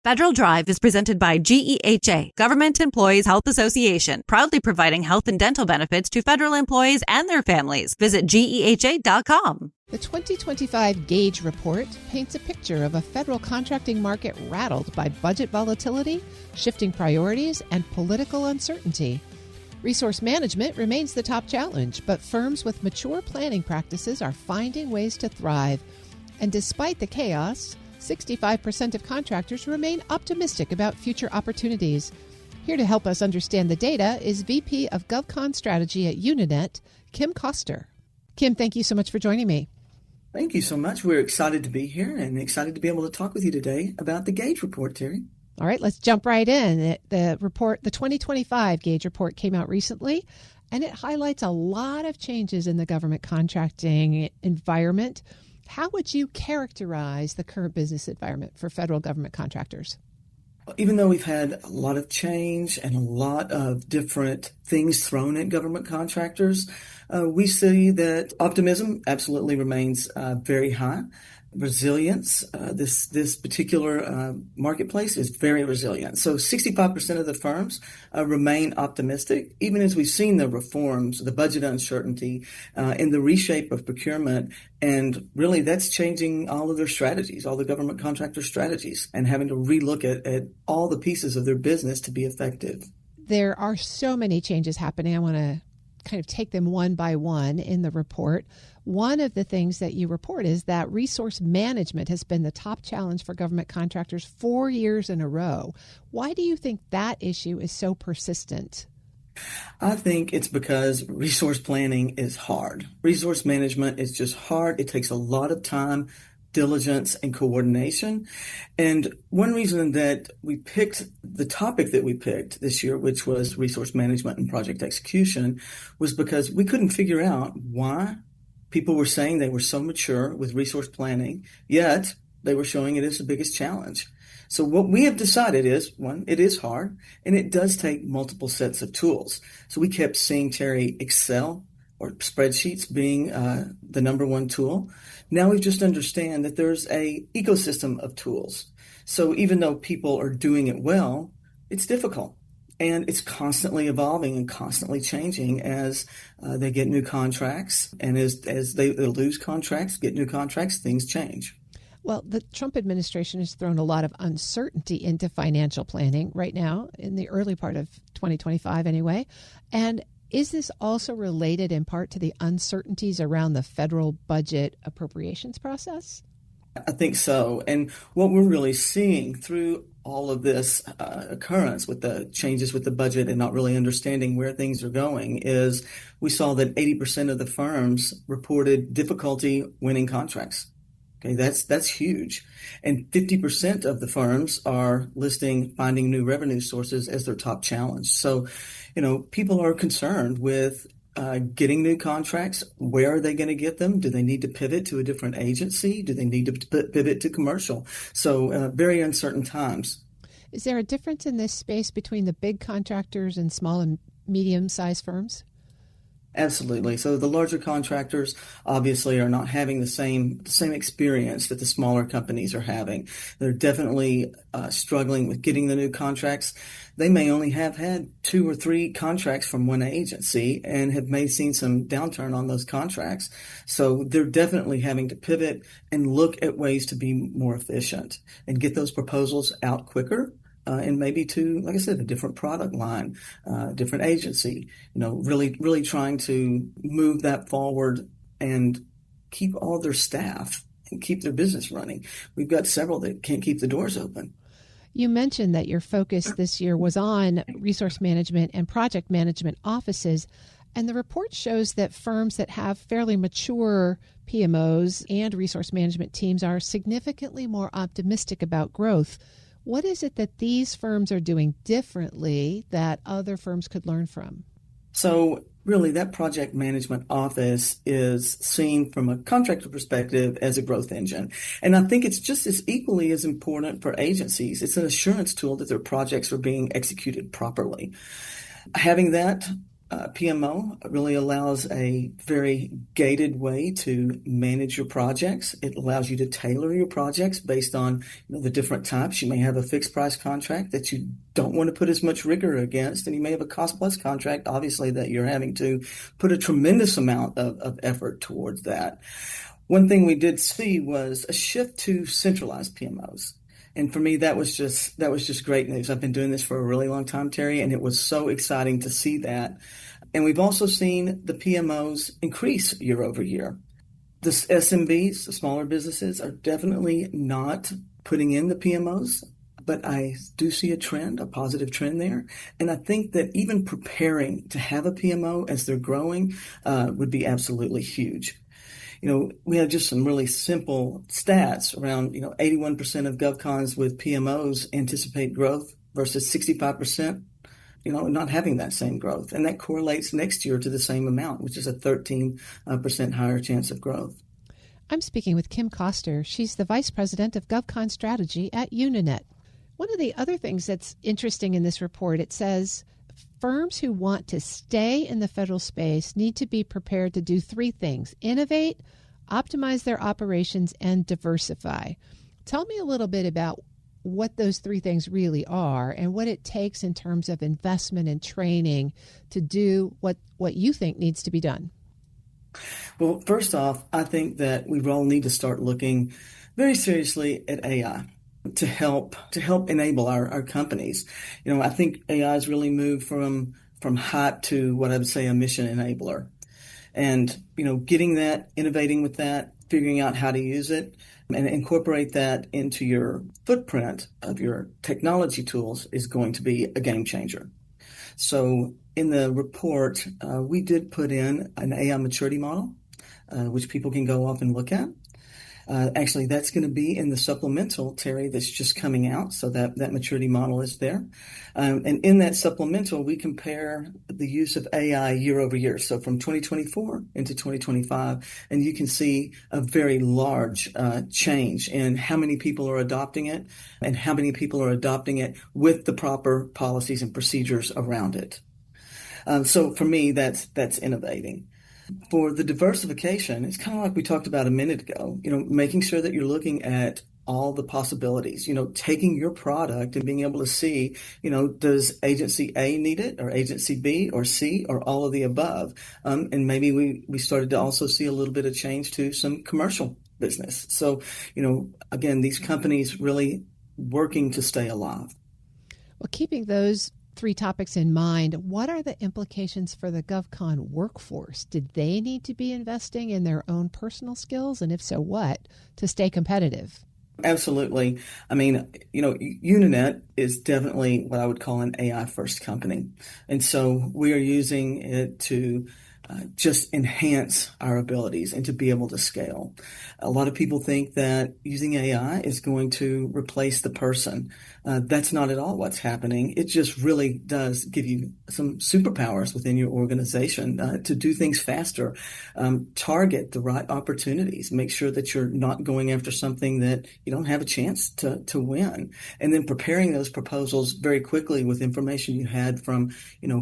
Federal Drive is presented by GEHA, Government Employees Health Association, proudly providing health and dental benefits to federal employees and their families. Visit GEHA.com. The 2025 Gauge Report paints a picture of a federal contracting market rattled by budget volatility, shifting priorities, and political uncertainty. Resource management remains the top challenge, but firms with mature planning practices are finding ways to thrive. And despite the chaos, 65% of contractors remain optimistic about future opportunities. Here to help us understand the data is VP of GovCon Strategy at Uninet, Kim Koster. Kim, thank you so much for joining me. Thank you so much. We're excited to be here and excited to be able to talk with you today about the Gauge Report, Terry. All right, let's jump right in. The 2025 Gauge Report came out recently, and it highlights a lot of changes in the government contracting environment. How would you characterize the current business environment for federal government contractors? Even though we've had a lot of change and a lot of different things thrown at government contractors, we see that optimism absolutely remains very high. Resilience, this particular marketplace is very resilient. So 65% of the firms remain optimistic, even as we've seen the reforms, the budget uncertainty, and the reshape of procurement. And really, that's changing all of their strategies, all the government contractor strategies, and having to relook at all the pieces of their business to be effective. There are so many changes happening. I want to kind of take them one by one in the report. One of the things that you report is that resource management has been the top challenge for government contractors 4 years in a row. Why do you think that issue is so persistent? I think it's because resource planning is hard. Resource management is just hard. It takes a lot of time, diligence, and coordination. And one reason that we picked the topic that we picked this year, which was resource management and project execution, was because we couldn't figure out why people were saying they were so mature with resource planning, yet they were showing it as the biggest challenge. So what we have decided is, one, it is hard, and it does take multiple sets of tools. So we kept seeing, Terry, Excel or spreadsheets being the number one tool. Now we just understand that there's a ecosystem of tools. So even though people are doing it well, it's difficult. And it's constantly evolving and constantly changing as they get new contracts. And as they lose contracts, get new contracts, things change. Well, the Trump administration has thrown a lot of uncertainty into financial planning right now, in the early part of 2025 anyway. And is this also related in part to the uncertainties around the federal budget appropriations process? I think so. And what we're really seeing through all of this occurrence with the changes with the budget and not really understanding where things are going is we saw that 80% of the firms reported difficulty winning contracts. Okay, that's huge. And 50% of the firms are listing finding new revenue sources as their top challenge. So, people are concerned with getting new contracts. Where are they going to get them? Do they need to pivot to a different agency? Do they need to pivot to commercial? So very uncertain times. Is there a difference in this space between the big contractors and small and medium-sized firms? Absolutely. So the larger contractors obviously are not having the same experience that the smaller companies are having. They're definitely struggling with getting the new contracts. They may only have had 2 or 3 contracts from one agency and have seen some downturn on those contracts. So they're definitely having to pivot and look at ways to be more efficient and get those proposals out quicker. And maybe to, like I said, a different product line, different agency, really trying to move that forward and keep all their staff and keep their business running. We've got several that can't keep the doors open. You mentioned that your focus this year was on resource management and project management offices. And the report shows that firms that have fairly mature PMOs and resource management teams are significantly more optimistic about growth. What is it that these firms are doing differently that other firms could learn from? So really, that project management office is seen from a contractor perspective as a growth engine. And I think it's just as equally as important for agencies. It's an assurance tool that their projects are being executed properly. Having that PMO really allows a very gated way to manage your projects. It allows you to tailor your projects based on the different types. You may have a fixed price contract that you don't want to put as much rigor against, and you may have a cost plus contract, obviously, that you're having to put a tremendous amount of effort towards that. One thing we did see was a shift to centralized PMOs. And for me, that was just great news. I've been doing this for a really long time, Terry, and it was so exciting to see that. And we've also seen the PMOs increase year over year. The SMBs, the smaller businesses, are definitely not putting in the PMOs, but I do see a trend, a positive trend there. And I think that even preparing to have a PMO as they're growing would be absolutely huge. We have just some really simple stats around, 81% of GovCons with PMOs anticipate growth versus 65%, not having that same growth. And that correlates next year to the same amount, which is a 13% higher chance of growth. I'm speaking with Kim Koster. She's the Vice President of GovCon Strategy at Uninet. One of the other things that's interesting in this report, it says firms who want to stay in the federal space need to be prepared to do three things: innovate, optimize their operations, and diversify. Tell me a little bit about what those three things really are and what it takes in terms of investment and training to do what you think needs to be done. Well, first off, I think that we all need to start looking very seriously at AI to help enable our companies. I think AI has really moved from hype to what I would say a mission enabler. And, getting that, innovating with that, figuring out how to use it and incorporate that into your footprint of your technology tools is going to be a game changer. So in the report, we did put in an AI maturity model, which people can go off and look at. Actually, that's going to be in the supplemental, Terry, that's just coming out. So that maturity model is there. And in that supplemental, we compare the use of AI year over year. So from 2024 into 2025, and you can see a very large change in how many people are adopting it and how many people are adopting it with the proper policies and procedures around it. So for me, that's innovating. For the diversification, it's kind of like we talked about a minute ago, making sure that you're looking at all the possibilities, taking your product and being able to see, does agency A need it or agency B or C or all of the above? And maybe we started to also see a little bit of change to some commercial business. So, again, these companies really working to stay alive. Well, keeping those three topics in mind, what are the implications for the GovCon workforce? Did they need to be investing in their own personal skills? And if so, what, to stay competitive? Absolutely. I mean, Uninet is definitely what I would call an AI first company. And so we are using it to just enhance our abilities and to be able to scale. A lot of people think that using AI is going to replace the person. That's not at all what's happening. It just really does give you some superpowers within your organization to do things faster, target the right opportunities, make sure that you're not going after something that you don't have a chance to win, and then preparing those proposals very quickly with information you had from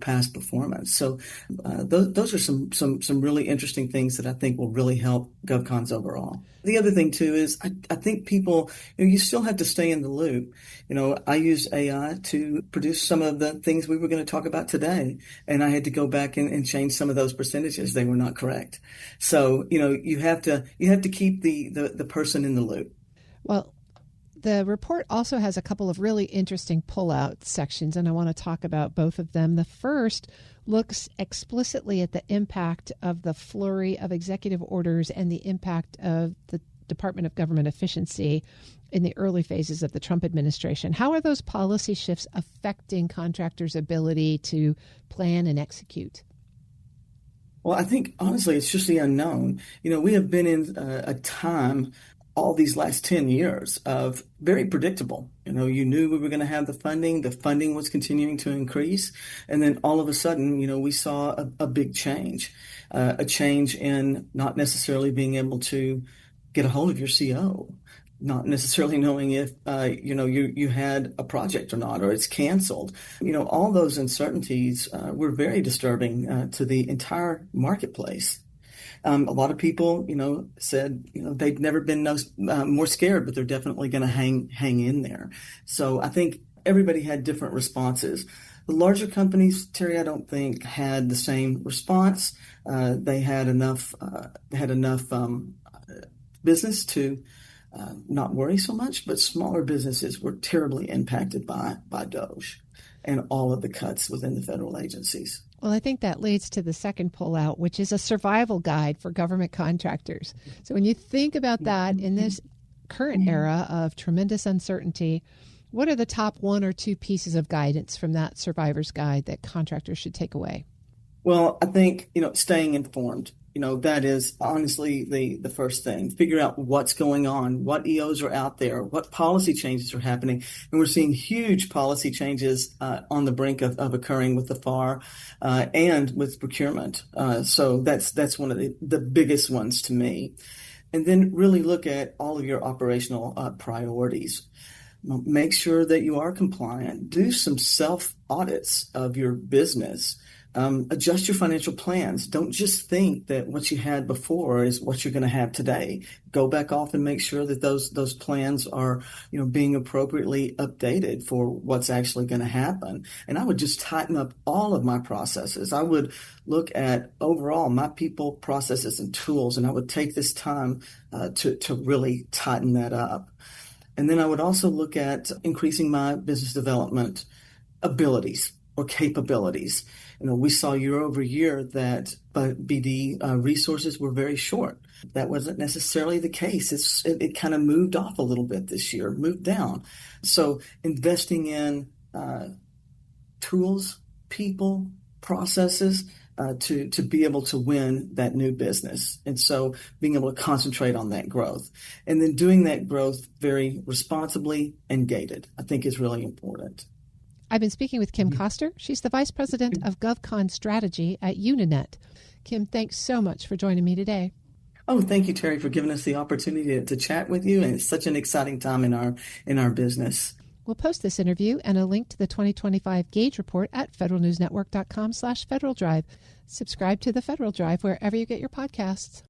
past performance. So those are some really interesting things that I think will really help GovCons overall. The other thing too is I think people, you still have to stay in the loop. I used AI to produce some of the things we were going to talk about today, and I had to go back and change some of those percentages. They were not correct. So, you have to keep the person in the loop. Well, the report also has a couple of really interesting pull-out sections, and I want to talk about both of them. The first looks explicitly at the impact of the flurry of executive orders and the impact of the Department of Government Efficiency in the early phases of the Trump administration. How are those policy shifts affecting contractors' ability to plan and execute? Well, I think, honestly, it's just the unknown. We have been in a time all these last 10 years of very predictable. You knew we were going to have the funding was continuing to increase. And then all of a sudden, we saw a big change, a change in not necessarily being able to get a hold of your CO, not necessarily knowing if you had a project or not, or it's canceled. All those uncertainties were very disturbing to the entire marketplace. A lot of people, said, they've never been more scared, but they're definitely going to hang in there. So I think everybody had different responses. The larger companies, Terry, I don't think had the same response. They had enough business to not worry so much, but smaller businesses were terribly impacted by DOGE and all of the cuts within the federal agencies. Well, I think that leads to the second pullout, which is a survival guide for government contractors. So when you think about that in this current era of tremendous uncertainty, what are the top one or two pieces of guidance from that survivor's guide that contractors should take away? Well, I think, staying informed. That is honestly the first thing. Figure out what's going on, what EOs are out there, what policy changes are happening. And we're seeing huge policy changes on the brink of occurring with the FAR and with procurement. So that's one of the biggest ones to me. And then really look at all of your operational priorities. Make sure that you are compliant. Do some self-audits of your business. Adjust your financial plans. Don't just think that what you had before is what you're going to have today. Go back off and make sure that those plans are, being appropriately updated for what's actually going to happen. And I would just tighten up all of my processes. I would look at overall my people, processes, and tools, and I would take this time to really tighten that up. And then I would also look at increasing my business development abilities or capabilities. We saw year over year that BD resources were very short. That wasn't necessarily the case. It kind of moved off a little bit this year, moved down. So investing in tools, people, processes to be able to win that new business. And so being able to concentrate on that growth and then doing that growth very responsibly and gated, I think is really important. I've been speaking with Kim Koster. She's the Vice President of GovCon Strategy at Uninet. Kim, thanks so much for joining me today. Oh, thank you, Terry, for giving us the opportunity to chat with you. And it's such an exciting time in our business. We'll post this interview and a link to the 2025 Gauge Report at federalnewsnetwork.com/Federal Drive. Subscribe to the Federal Drive wherever you get your podcasts.